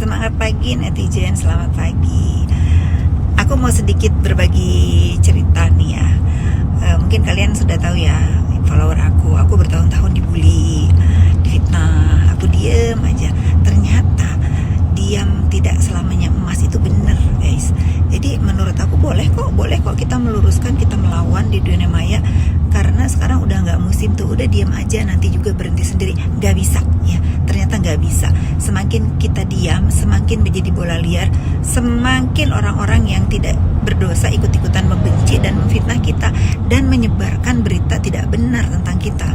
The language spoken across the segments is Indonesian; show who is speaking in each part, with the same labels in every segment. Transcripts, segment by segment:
Speaker 1: Semangat pagi netizen, selamat pagi. Aku mau sedikit berbagi cerita nih ya. Mungkin kalian sudah tahu ya, follower aku bertahun-tahun dibully, difitnah. Aku diem aja. Ternyata diam tidak selamanya emas, itu bener guys. Jadi menurut aku boleh kok kita meluruskan, kita melawan di dunia maya. Karena sekarang udah nggak musim tuh, udah diam aja nanti juga berhenti sendiri. Nggak bisa ya, ternyata nggak bisa. Semakin kita diam, semakin menjadi bola liar, semakin orang-orang yang tidak berdosa ikut-ikutan membenci dan memfitnah kita dan menyebarkan berita tidak benar tentang kita.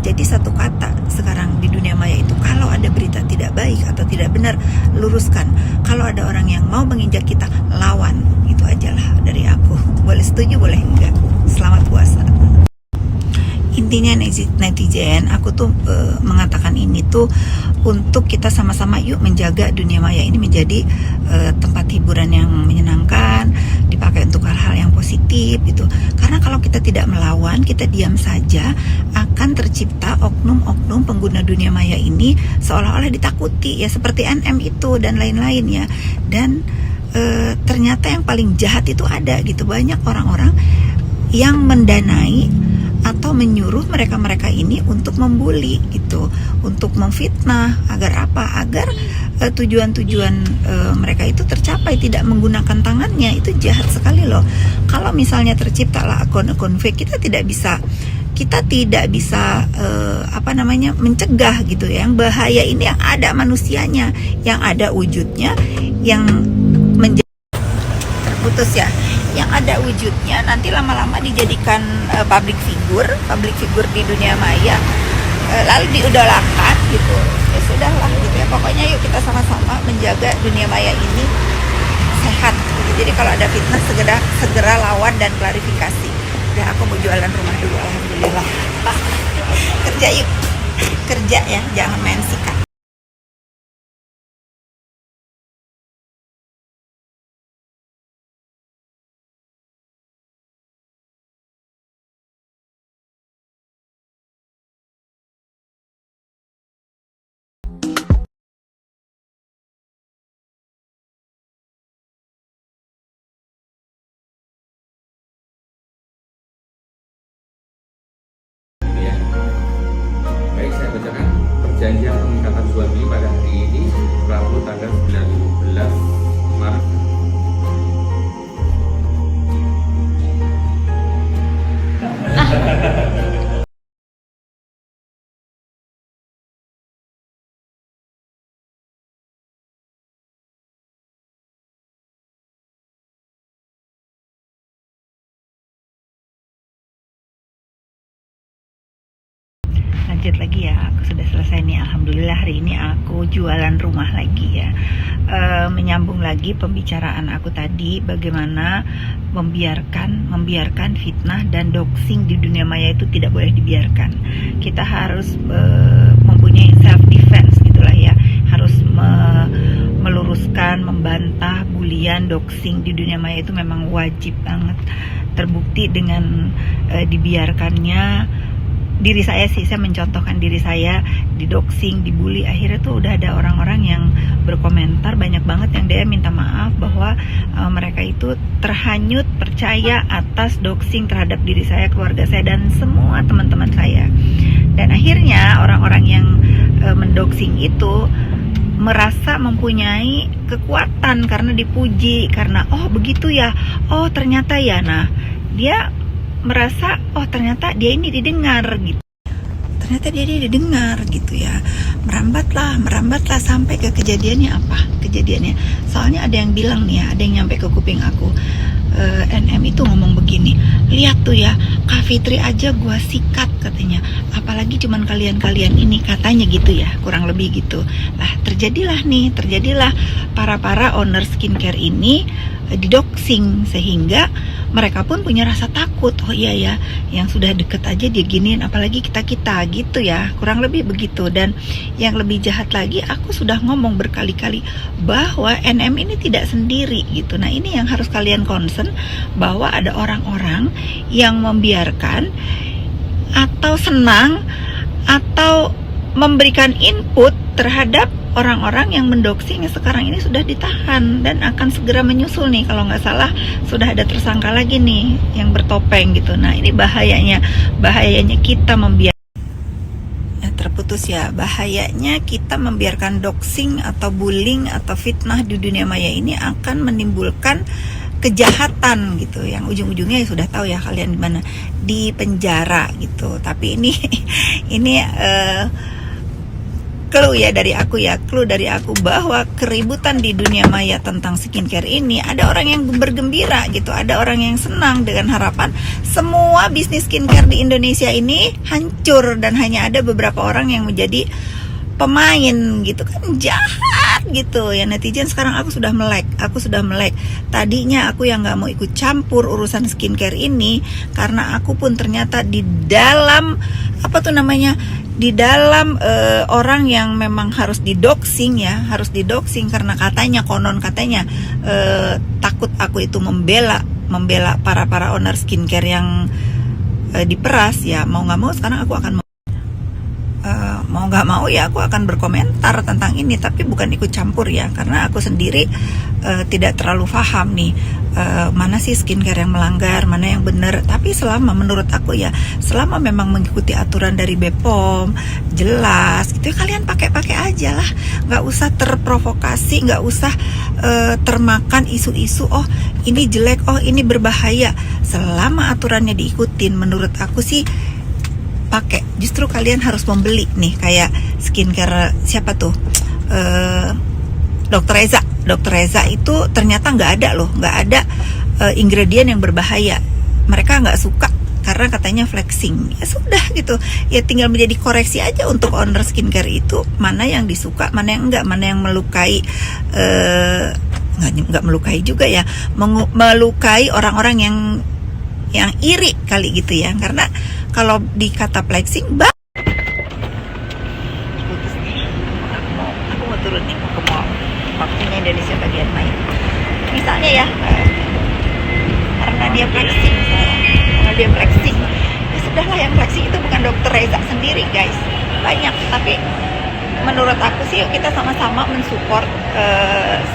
Speaker 1: Jadi satu kata sekarang di dunia maya itu, kalau ada berita tidak baik atau tidak benar, luruskan. Kalau ada orang yang mau menginjak kita, lawan. Itu ajalah dari aku. Boleh setuju, boleh enggak. Selamat puasa. Intinya netizen, aku tuh mengatakan ini tuh untuk kita sama-sama yuk menjaga dunia maya ini menjadi tempat hiburan yang menyenangkan, dipakai untuk hal-hal yang positif gitu. Karena kalau kita tidak melawan, kita diam saja, akan tercipta oknum-oknum pengguna dunia maya ini seolah-olah ditakuti ya, seperti NM itu dan lain-lain ya. Dan ternyata yang paling jahat itu ada gitu, banyak orang-orang yang mendanai atau menyuruh mereka-mereka ini untuk membuli gitu, untuk memfitnah. Agar apa? Agar tujuan-tujuan mereka itu tercapai, tidak menggunakan tangannya. Itu jahat sekali loh. Kalau misalnya terciptalah akun-akun fake, kita tidak bisa mencegah gitu ya. Yang bahaya ini yang ada manusianya, yang ada wujudnya, yang menjadi terputus ya, yang ada wujudnya nanti lama-lama dijadikan public figure di dunia maya, lalu diidolakan gitu. Ya sudahlah gitu ya, pokoknya yuk kita sama-sama menjaga dunia maya ini sehat gitu. Jadi kalau ada fitnah segera lawan dan klarifikasi. Udah, aku mau jualan rumah dulu, alhamdulillah. Kerja yuk, kerja ya, jangan main sikat.
Speaker 2: Perjanjian pengikatan jual beli pada hari ini, Rabu tanggal 19 Maret.
Speaker 1: Lanjut lagi ya, aku sudah selesai nih, alhamdulillah. Hari ini aku jualan rumah lagi ya. Menyambung lagi pembicaraan aku tadi, bagaimana membiarkan fitnah dan doxing di dunia maya itu tidak boleh dibiarkan. Kita harus mempunyai self defense gitulah ya, harus meluruskan, membantah bulian, doxing di dunia maya itu memang wajib banget. Terbukti dengan dibiarkannya diri saya sih, saya mencontohkan diri saya didoxing, dibully. Akhirnya tuh udah ada orang-orang yang berkomentar, banyak banget yang dia minta maaf bahwa mereka itu terhanyut percaya atas doxing terhadap diri saya, keluarga saya, dan semua teman-teman saya. Dan akhirnya orang-orang yang mendoxing itu merasa mempunyai kekuatan karena dipuji, karena oh begitu ya, oh ternyata ya. Nah, dia merasa oh ternyata dia ini didengar gitu. Ternyata dia didengar gitu ya. Merambatlah sampai ke kejadiannya apa? Kejadiannya, soalnya ada yang bilang nih ya, ada yang nyampe ke kuping aku, NM itu ngomong begini, lihat tuh ya, Kak Fitri aja gua sikat katanya, apalagi cuman kalian-kalian ini, katanya gitu ya, kurang lebih gitu. Lah terjadilah para owner skincare ini didoxing, sehingga mereka pun punya rasa takut. Oh iya ya, yang sudah deket aja dia giniin, apalagi kita gitu ya, kurang lebih begitu. Dan yang lebih jahat lagi, aku sudah ngomong berkali-kali bahwa NM ini tidak sendiri gitu. Nah ini yang harus kalian concern, bahwa ada orang-orang yang membiarkan atau senang atau memberikan input terhadap orang-orang yang mendoxing sekarang ini sudah ditahan dan akan segera menyusul nih, kalau nggak salah sudah ada tersangka lagi nih yang bertopeng gitu. Nah ini bahayanya kita terputus ya, bahayanya kita membiarkan doxing atau bullying atau fitnah di dunia maya ini akan menimbulkan kejahatan gitu, yang ujung-ujungnya ya sudah tahu ya kalian di mana, di penjara gitu. Tapi ini clue dari aku bahwa keributan di dunia maya tentang skincare ini, ada orang yang bergembira gitu, ada orang yang senang dengan harapan semua bisnis skincare di Indonesia ini hancur dan hanya ada beberapa orang yang menjadi pemain gitu kan. Jahat gitu ya netizen. Sekarang aku sudah melek. Tadinya aku yang nggak mau ikut campur urusan skincare ini, karena aku pun ternyata di dalam orang yang memang harus didoxing karena konon katanya takut aku itu membela para owner skincare yang diperas ya. Mau nggak mau sekarang aku akan aku akan berkomentar tentang ini, tapi bukan ikut campur ya, karena aku sendiri tidak terlalu paham nih mana sih skincare yang melanggar, mana yang benar. Tapi menurut aku ya, selama memang mengikuti aturan dari BPOM jelas gitu ya, kalian pakai aja lah, nggak usah terprovokasi, nggak usah termakan isu-isu oh ini jelek, oh ini berbahaya. Selama aturannya diikutin, menurut aku sih pakai. Justru kalian harus membeli nih, kayak skincare siapa tuh, Dr. Reza itu ternyata nggak ada ingredient yang berbahaya. Mereka nggak suka karena katanya flexing. Ya sudah gitu ya, tinggal menjadi koreksi aja untuk owner skincare itu, mana yang disuka, mana yang enggak, mana yang melukai, nggak melukai juga ya, melukai orang-orang yang iri kali gitu ya. Karena kalau dikata flexing, aku mau turun nih, mau ke mall, waktunya Indonesia bagian main. Misalnya ya, karena dia flexing, ya sudahlah, yang flexing itu bukan Dr. Reza sendiri guys, banyak. Tapi menurut aku sih yuk kita sama-sama mensupport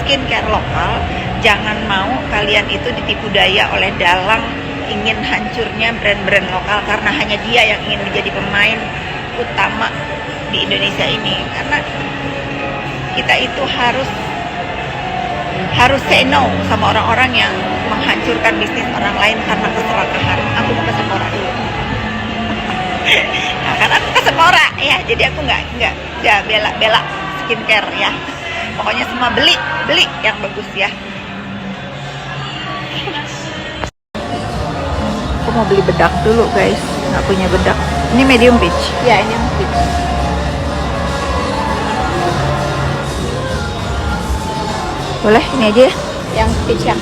Speaker 1: skincare lokal. Jangan mau kalian itu ditipu daya oleh dalang ingin hancurnya brand-brand lokal karena hanya dia yang ingin menjadi pemain utama di Indonesia ini. Karena kita itu harus say no sama orang-orang yang menghancurkan bisnis orang lain karena keserakahan. Aku mau ke Sephora dulu. Nah, karena aku ke Sephora ya, jadi aku nggak bela skincare ya. Pokoknya semua beli yang bagus ya. Aku mau beli bedak dulu guys, nggak punya bedak. Ini medium peach ya, ini peach. Boleh ini aja ya,
Speaker 3: yang peach yang